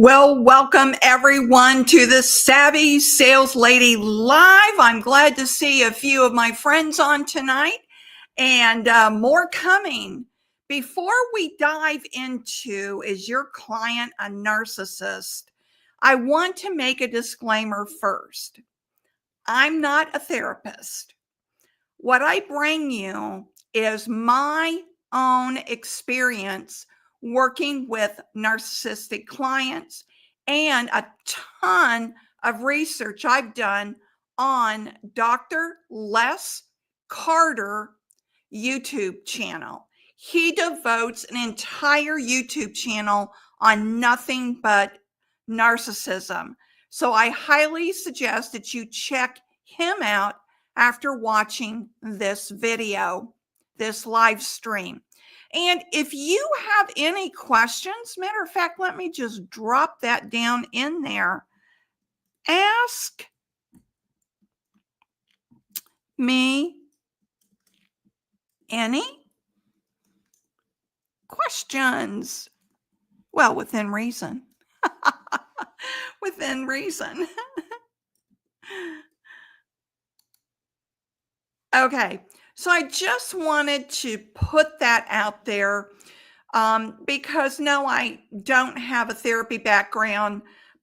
Well, welcome everyone to the Savvy Sales Lady Live. I'm glad to see a few of my friends on tonight and more coming. Before we dive into is your client a narcissist, I want to make a disclaimer first. I'm not a therapist. What I bring you is my own experience working with narcissistic clients and a ton of research I've done on Dr. Les Carter YouTube channel. He devotes an entire YouTube channel on nothing but narcissism. So I highly suggest that you check him out after watching this video, this live stream. And if you have any questions, matter of fact, let me just drop that down in there. Ask me any questions. Well, within reason. Within reason. Okay, so I just wanted to put that out there because no, I don't have a therapy background,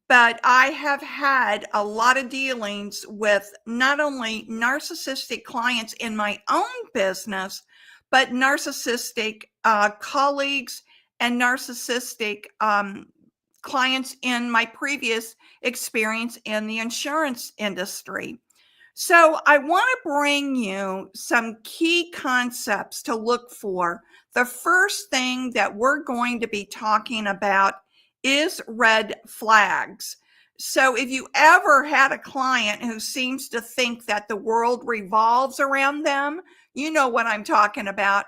but I have had a lot of dealings with not only narcissistic clients in my own business, but narcissistic colleagues and narcissistic clients in my previous experience in the insurance industry. So I want to bring you some key concepts to look for. The first thing that we're going to be talking about is red flags. So if you ever had a client who seems to think that the world revolves around them, you know what I'm talking about.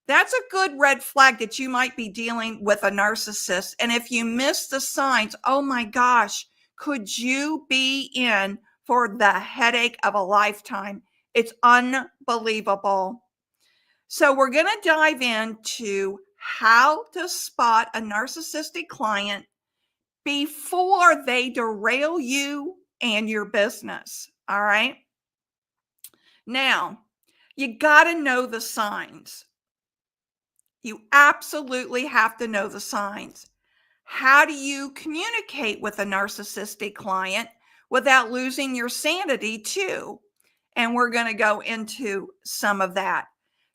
That's a good red flag that you might be dealing with a narcissist. And if you miss the signs, oh my gosh, could you be in for the headache of a lifetime? It's unbelievable. So we're going to dive into how to spot a narcissistic client before they derail you and your business. All right. Now, you got to know the signs. You absolutely have to know the signs. How do you communicate with a narcissistic client without losing your sanity too? And we're going to go into some of that.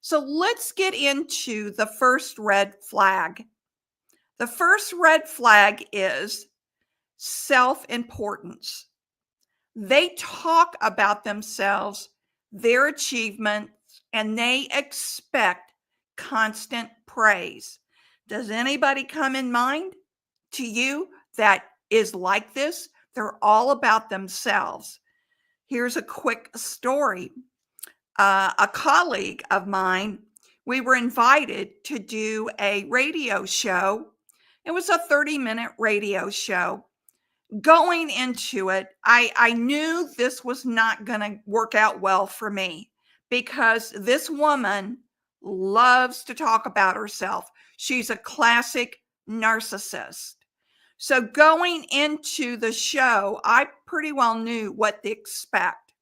So let's get into the first red flag. The first red flag is self-importance. They talk about themselves, their achievements, and they expect constant praise. Does anybody come in mind to you that is like this? They're all about themselves. Here's a quick story. A colleague of mine, we were invited to do a radio show. It was a 30-minute radio show. Going into it, I knew this was not going to work out well for me because this woman loves to talk about herself. She's a classic narcissist. So going into the show, I pretty well knew what to expect.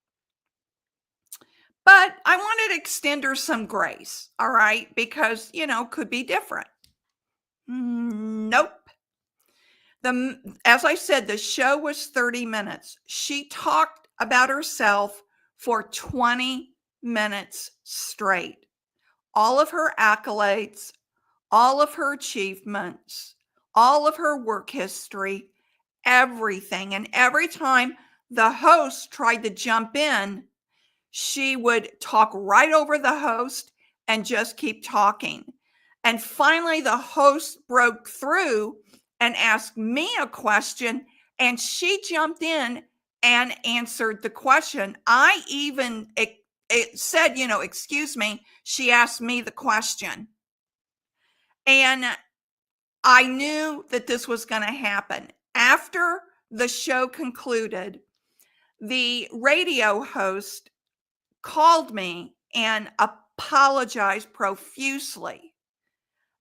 But I wanted to extend her some grace, all right? Because, could be different. Nope. As I said, the show was 30 minutes. She talked about herself for 20 minutes straight. All of her accolades, all of her achievements, all of her work history, everything. And every time the host tried to jump in, she would talk right over the host and just keep talking. And finally, the host broke through and asked me a question, and she jumped in and answered the question. I even said, excuse me, she asked me the question. And I knew that this was going to happen. After the show concluded, the radio host called me and apologized profusely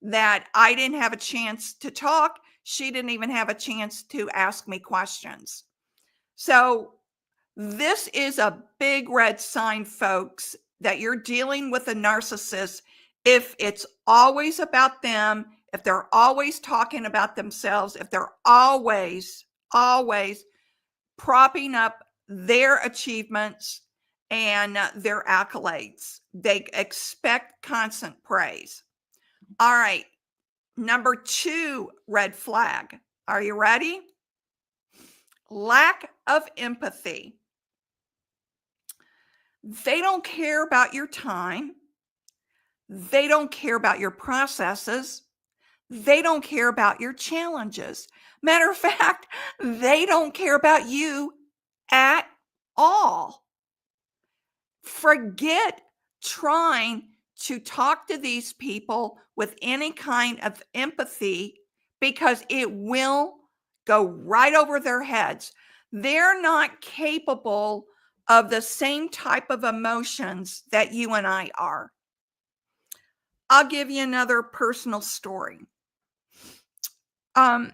that I didn't have a chance to talk. She didn't even have a chance to ask me questions. So this is a big red sign, folks, that you're dealing with a narcissist. If it's always about them, if they're always talking about themselves, if they're always propping up their achievements and their accolades, they expect constant praise. All right. Number 2 red flag. Are you ready? Lack of empathy. They don't care about your time. They don't care about your processes. They don't care about your challenges. Matter of fact, they don't care about you at all. Forget trying to talk to these people with any kind of empathy because it will go right over their heads. They're not capable of the same type of emotions that you and I are. I'll give you another personal story. I'm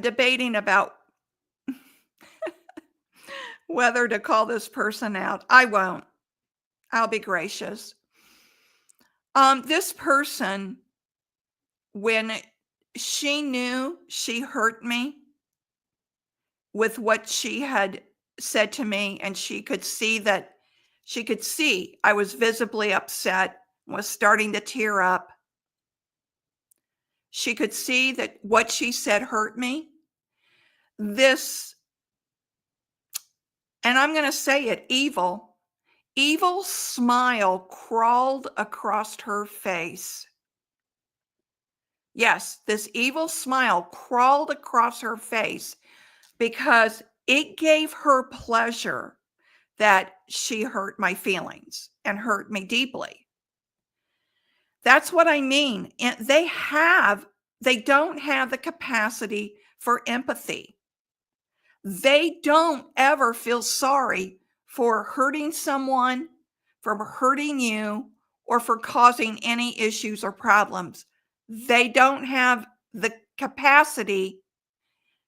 debating about whether to call this person out. I won't. I'll be gracious. This person, when she knew she hurt me with what she had said to me, and she could see I was visibly upset, was starting to tear up. She could see that what she said hurt me. This, and I'm going to say it, evil smile crawled across her face. Yes, this evil smile crawled across her face because it gave her pleasure that she hurt my feelings and hurt me deeply. That's what I mean. And they don't have the capacity for empathy. They don't ever feel sorry for hurting someone, for hurting you, or for causing any issues or problems. They don't have the capacity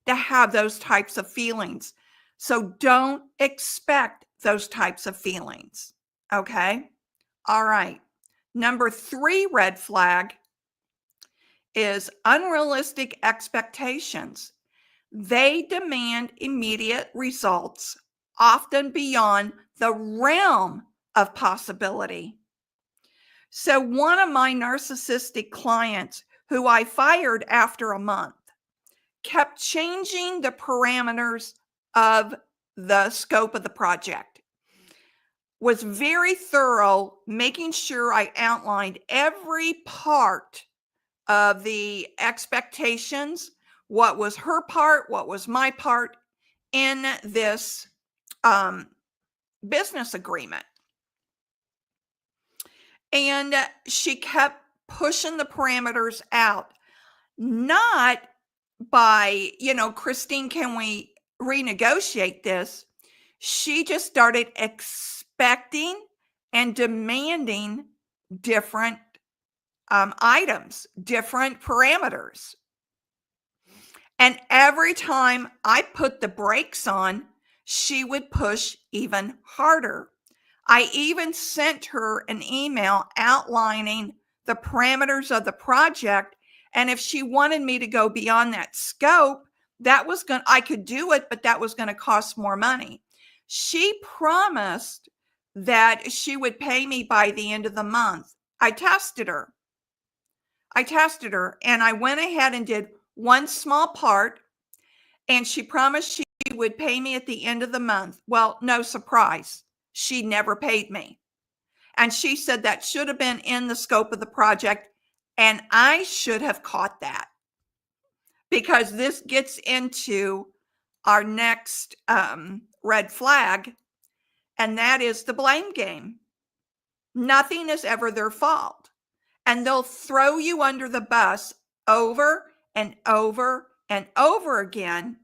to have those types of feelings. So don't expect those types of feelings. Okay? All right. Number 3 red flag is unrealistic expectations. They demand immediate results, often beyond the realm of possibility. So one of my narcissistic clients, who I fired after a month, kept changing the parameters of the scope of the project, was very thorough, making sure I outlined every part of the expectations, what was her part, what was my part in this business agreement. And she kept pushing the parameters out, not by, Christine, can we renegotiate this? She just started expecting and demanding different items, different parameters. And every time I put the brakes on, she would push even harder. I even sent her an email outlining the parameters of the project. And if she wanted me to go beyond that scope, I could do it, but that was going to cost more money. She promised that she would pay me by the end of the month. I tested her and I went ahead and did one small part, and she promised she would pay me at the end of the month. Well, no surprise. She never paid me. And she said that should have been in the scope of the project. And I should have caught that, because this gets into our next red flag, and that is the blame game. Nothing is ever their fault. And they'll throw you under the bus over and over and over again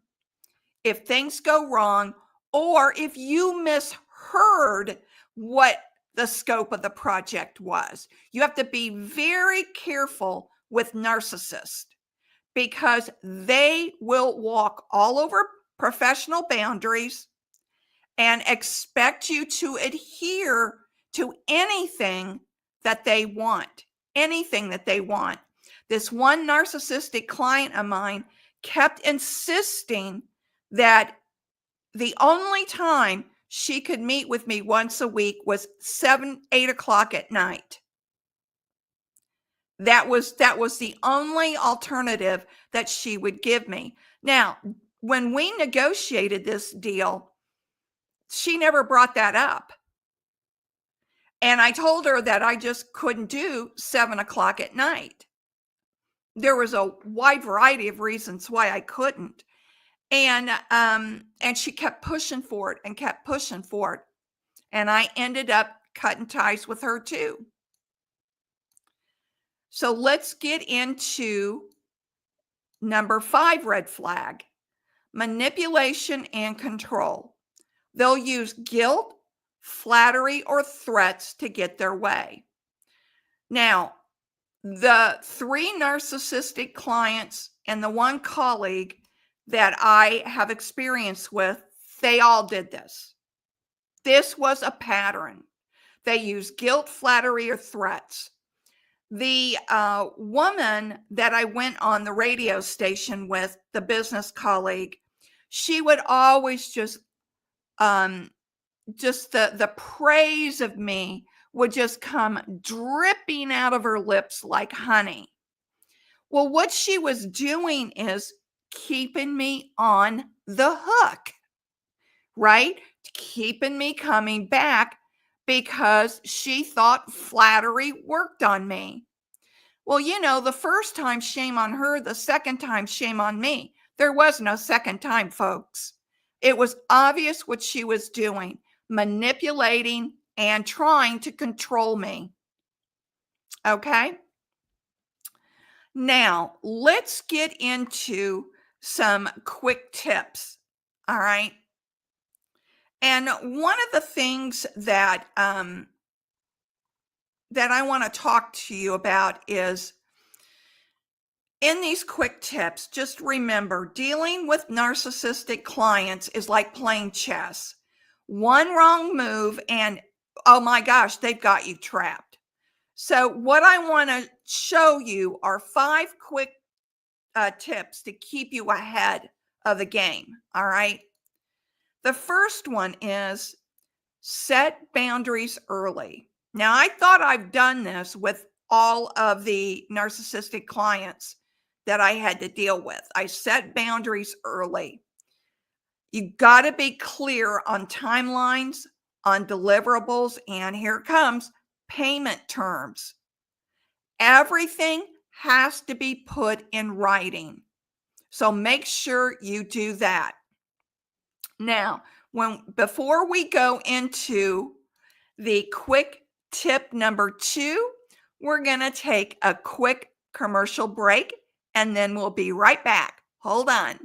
if things go wrong, or if you misheard what the scope of the project was. You have to be very careful with narcissists because they will walk all over professional boundaries and expect you to adhere to anything that they want. Anything that they want. This one narcissistic client of mine kept insisting that the only time she could meet with me once a week was 7, 8 o'clock at night. That was the only alternative that she would give me. Now, when we negotiated this deal, she never brought that up. And I told her that I just couldn't do 7 o'clock at night. There was a wide variety of reasons why I couldn't. And she kept pushing for it and kept pushing for it. And I ended up cutting ties with her too. So let's get into number 5 red flag: manipulation and control. They'll use guilt, flattery, or threats to get their way. Now, the 3 narcissistic clients and the 1 colleague that I have experience with, they all did this. This was a pattern. They use guilt, flattery, or threats. The woman that I went on the radio station with, the business colleague, she would always just the praise of me would just come dripping out of her lips like honey. Well, what she was doing is keeping me on the hook, right? Keeping me coming back because she thought flattery worked on me. Well, the first time, shame on her. The second time, shame on me. There was no second time, folks. It was obvious what she was doing, manipulating and trying to control me. Okay? Now, let's get into some quick tips. All right? And one of the things that I want to talk to you about is, in these quick tips, just remember, dealing with narcissistic clients is like playing chess. One wrong move and, oh my gosh, they've got you trapped. So what I want to show you are 5 quick tips to keep you ahead of the game. All right. The first one is set boundaries early. Now, I thought I've done this with all of the narcissistic clients that I had to deal with. I set boundaries early. You got to be clear on timelines, on deliverables, and here comes payment terms. Everything has to be put in writing. So make sure you do that. Now, before we go into the quick tip number 2, we're going to take a quick commercial break and then we'll be right back. Hold on.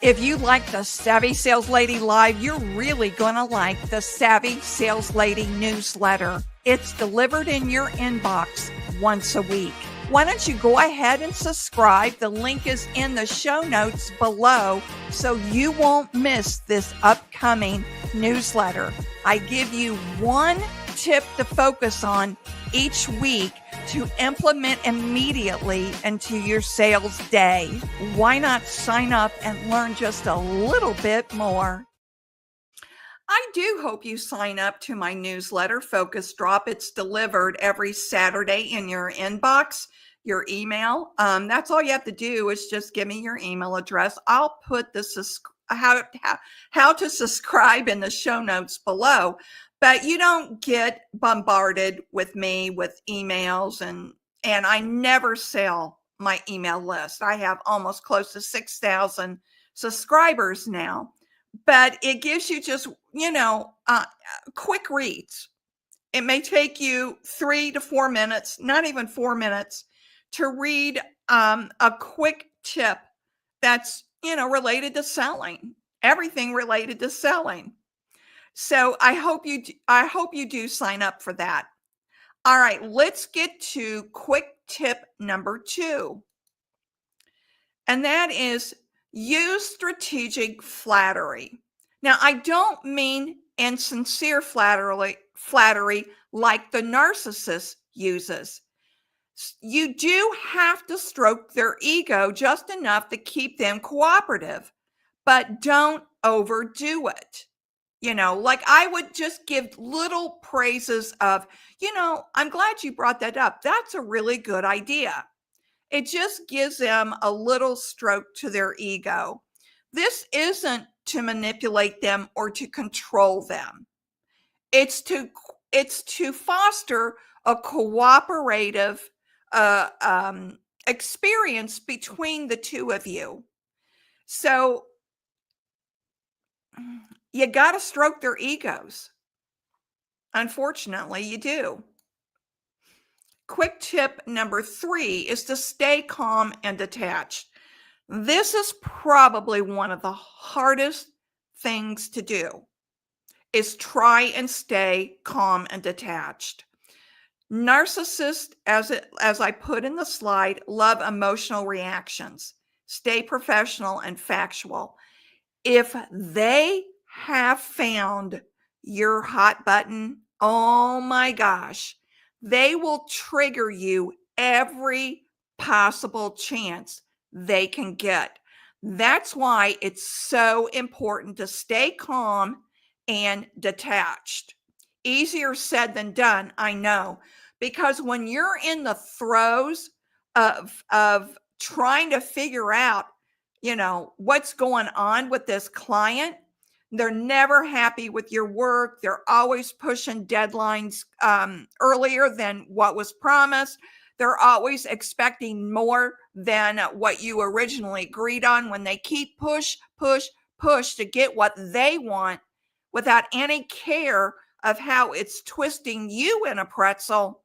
If you like the Savvy Sales Lady Live, you're really going to like the Savvy Sales Lady newsletter. It's delivered in your inbox once a week. Why don't you go ahead and subscribe? The link is in the show notes below so you won't miss this upcoming newsletter. I give you 1 tip to focus on each week to implement immediately into your sales day. Why not sign up and learn just a little bit more? I do hope you sign up to my newsletter, Focus Drop. It's delivered every Saturday in your inbox, your email. That's all you have to do is just give me your email address. I'll put how to subscribe in the show notes below. But you don't get bombarded with me with emails, and I never sell my email list. I have almost close to 6,000 subscribers now, but it gives you just, quick reads. It may take you 3 to 4 minutes, not even 4 minutes, to read a quick tip that's, related to selling, everything related to selling. So I hope you do sign up for that. All right, let's get to quick tip number 2. And that is use strategic flattery. Now, I don't mean insincere flattery like the narcissist uses. You do have to stroke their ego just enough to keep them cooperative, but don't overdo it. Like I would just give little praises of, I'm glad you brought that up. That's a really good idea. It just gives them a little stroke to their ego. This isn't to manipulate them or to control them. It's to foster a cooperative experience between the two of you. So you got to stroke their egos. Unfortunately, you do. Quick tip number 3 is to stay calm and detached. This is probably one of the hardest things to do, is try and stay calm and detached. Narcissists, as I put in the slide, love emotional reactions. Stay professional and factual. If they have found your hot button, oh my gosh, they will trigger you every possible chance they can get. That's why it's so important to stay calm and detached. Easier said than done, I know, because when you're in the throes of trying to figure out, what's going on with this client, they're never happy with your work. They're always pushing deadlines earlier than what was promised. They're always expecting more than what you originally agreed on. When they keep push to get what they want without any care of how it's twisting you in a pretzel,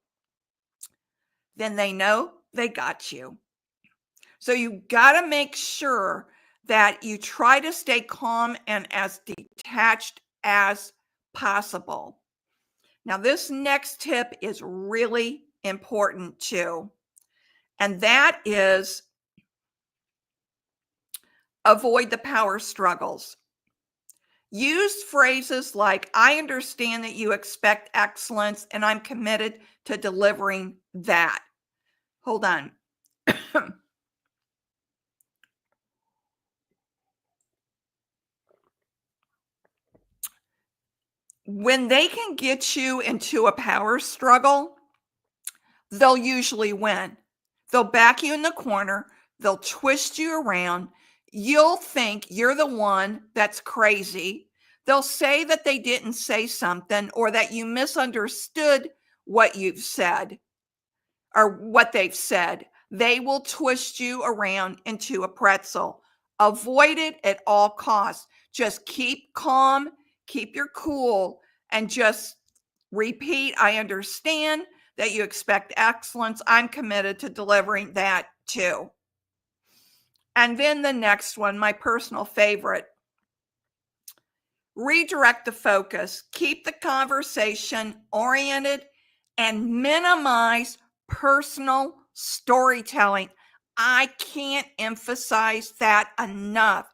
then they know they got you. So you got to make sure that you try to stay calm and as detached as possible. Now, this next tip is really important too, and that is avoid the power struggles. Use phrases like, I understand that you expect excellence and I'm committed to delivering that. Hold on. When they can get you into a power struggle, they'll usually win. They'll back you in the corner. They'll twist you around. You'll think you're the one that's crazy. They'll say that they didn't say something or that you misunderstood what you've said or what they've said. They will twist you around into a pretzel. Avoid it at all costs. Just keep calm, keep your cool, and just repeat, I understand that you expect excellence. I'm committed to delivering that too. And then the next one, my personal favorite, redirect the focus, keep the conversation oriented, and minimize personal storytelling. I can't emphasize that enough.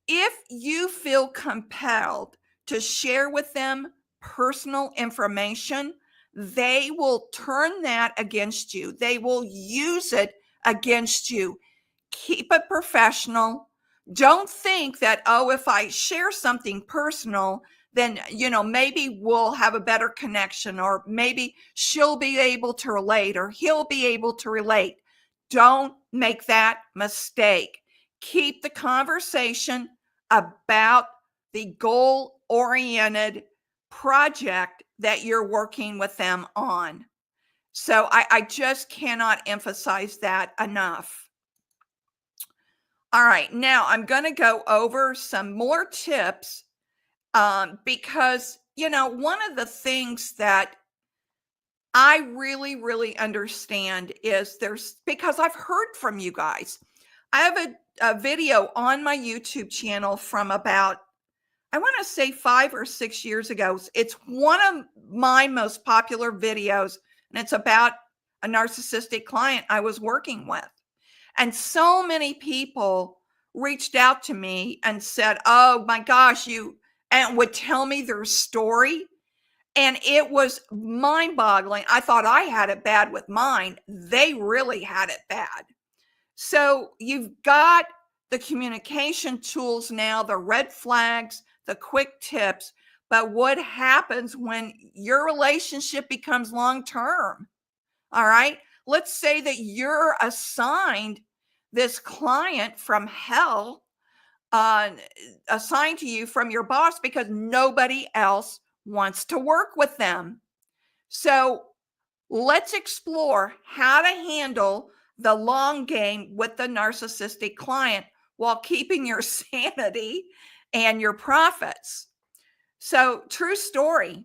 If you feel compelled to share with them personal information, they will turn that against you. They will use it against you. Keep it professional. Don't think that, oh, if I share something personal, then, maybe we'll have a better connection, or maybe she'll be able to relate, or he'll be able to relate. Don't make that mistake. Keep the conversation about the goal-oriented project that you're working with them on. So I just cannot emphasize that enough. All right, now I'm going to go over some more tips because, one of the things that I really, really understand is because I've heard from you guys. I have a video on my YouTube channel from about I want to say 5 or 6 years ago. It's one of my most popular videos, and it's about a narcissistic client I was working with. And so many people reached out to me and said, "Oh my gosh, and would tell me their story." And it was mind boggling. I thought I had it bad with mine. They really had it bad. So you've got the communication tools now, the red flags, the quick tips. But what happens when your relationship becomes long term? All right. Let's say that you're assigned this client from hell, uh, assigned to you from your boss because nobody else wants to work with them. So let's explore how to handle the long game with the narcissistic client while keeping your sanity and your profits. So, true story.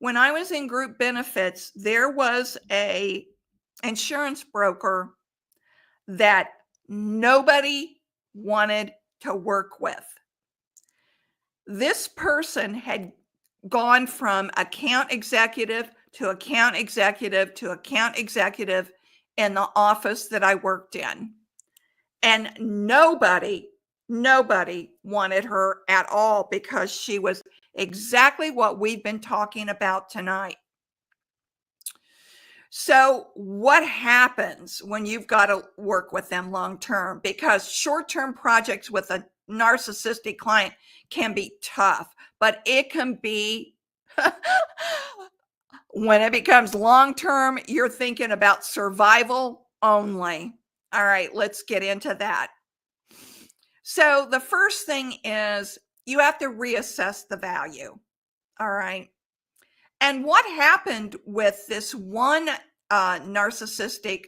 When I was in group benefits, there was a insurance broker that nobody wanted to work with. This person had gone from account executive to account executive to account executive in the office that I worked in. And nobody wanted her at all because she was exactly what we've been talking about tonight. So, what happens when you've got to work with them long term? Because short term projects with a narcissistic client can be tough, but it can be when it becomes long term, you're thinking about survival only. All right, let's get into that. So, the first thing is you have to reassess the value. All right. And what happened with this one narcissistic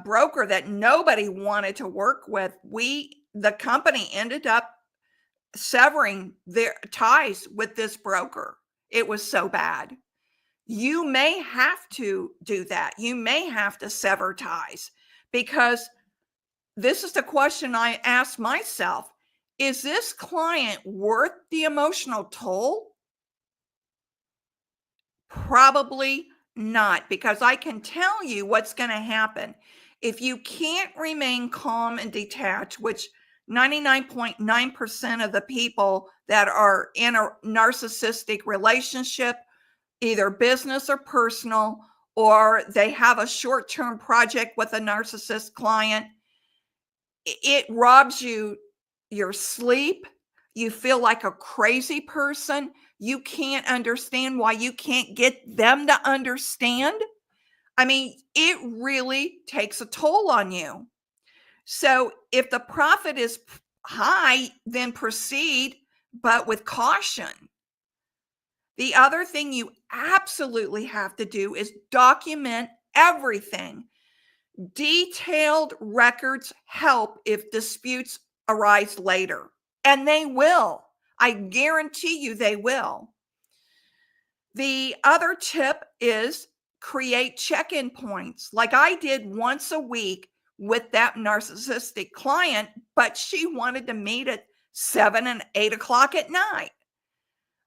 broker that nobody wanted to work with? The company ended up severing their ties with this broker. It was so bad. You may have to do that. You may have to sever ties, because this is the question I ask myself. Is this client worth the emotional toll? Probably not, because I can tell you what's going to happen. If you can't remain calm and detached, which 99.9% of the people that are in a narcissistic relationship, either business or personal, or they have a short-term project with a narcissist client, it robs you your sleep. You feel like a crazy person. You can't understand why you can't get them to understand. I mean, it really takes a toll on you. So if the profit is high, then proceed, but with caution. The other thing you absolutely have to do is document everything. Detailed records help if disputes arise later, and they will. I guarantee you they will. The other tip is create check-in points, like I did once a week with that narcissistic client, but she wanted to meet at 7 and 8 o'clock at night.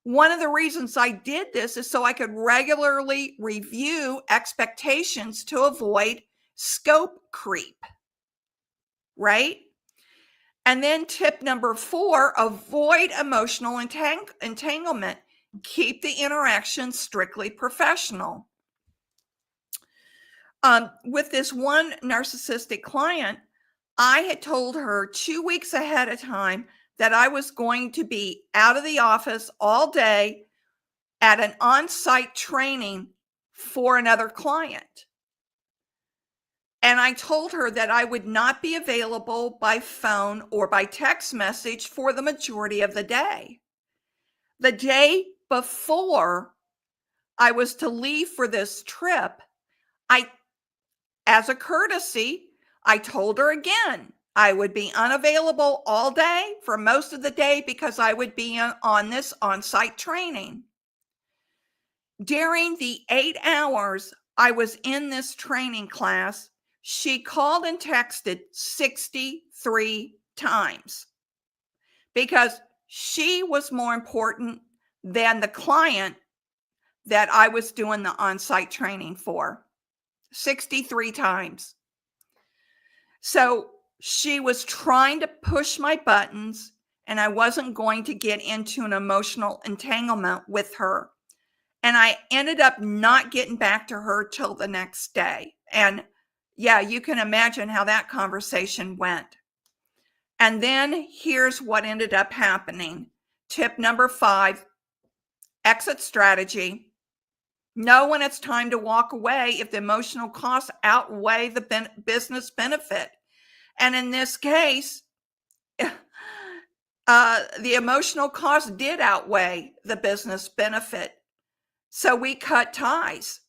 One of the reasons I did this is so I could regularly review expectations to avoid scope creep, right? And then tip number 4, avoid emotional entanglement. Keep the interaction strictly professional. With this one narcissistic client, I had told her 2 weeks ahead of time that I was going to be out of the office all day at an on-site training for another client. And I told her that I would not be available by phone or by text message for the majority of the day. The day before I was to leave for this trip, as a courtesy, I told her again I would be unavailable all day for most of the day because I would be on this on-site training. During the 8 hours I was in this training class, she called and texted 63 times because She was more important than the client that I was doing the on-site training for 63 times. So she was trying to push my buttons, and I wasn't going to get into an emotional entanglement with her. And I ended up not getting back to her till the next day. And yeah, you can imagine how that conversation went. And then here's what ended up happening. Tip number 5, exit strategy. Know when it's time to walk away if the emotional costs outweigh the business benefit. And in this case, the emotional cost did outweigh the business benefit. So we cut ties.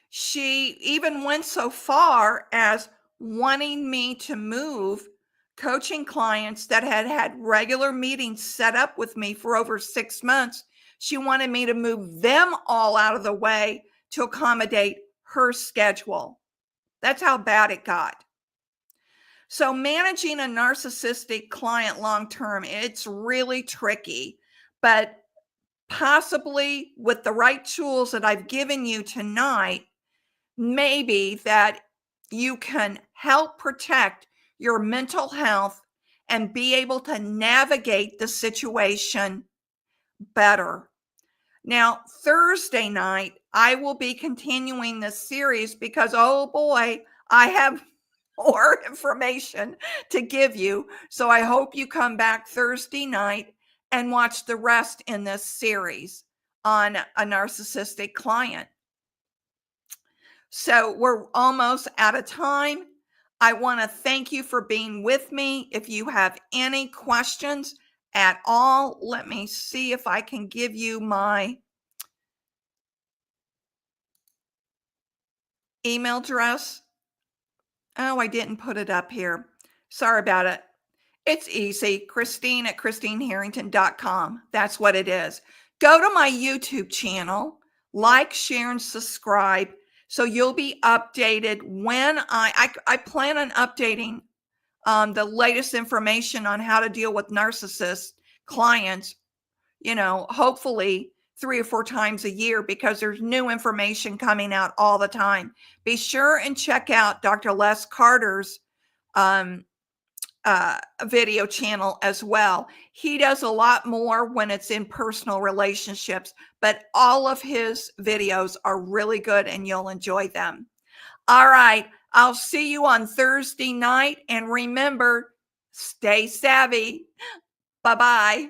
She even went so far as wanting me to move coaching clients that had had regular meetings set up with me for over 6 months. She wanted me to move them all out of the way to accommodate her schedule. That's how bad it got. So managing a narcissistic client long term, it's really tricky, but possibly with the right tools that I've given you tonight, maybe that you can help protect your mental health and be able to navigate the situation better. Now, Thursday night, I will be continuing this series because, oh boy, I have more information to give you. So I hope you come back Thursday night and watch the rest in this series on a narcissistic client. So we're almost out of time. I want to thank you for being with me. If you have any questions at all, let me see if I can give you my email address. Oh, I didn't put it up here. Sorry about it. It's easy. Christine at ChristineHarrington.com. That's what it is. Go to my YouTube channel, like, share, and subscribe so you'll be updated when I plan on updating the latest information on how to deal with narcissist clients, hopefully 3 or 4 times a year because there's new information coming out all the time. Be sure and check out Dr. Les Carter's video channel as well. He does a lot more when it's in personal relationships, but all of his videos are really good and you'll enjoy them. All right. I'll see you on Thursday night. And remember, stay savvy. Bye-bye.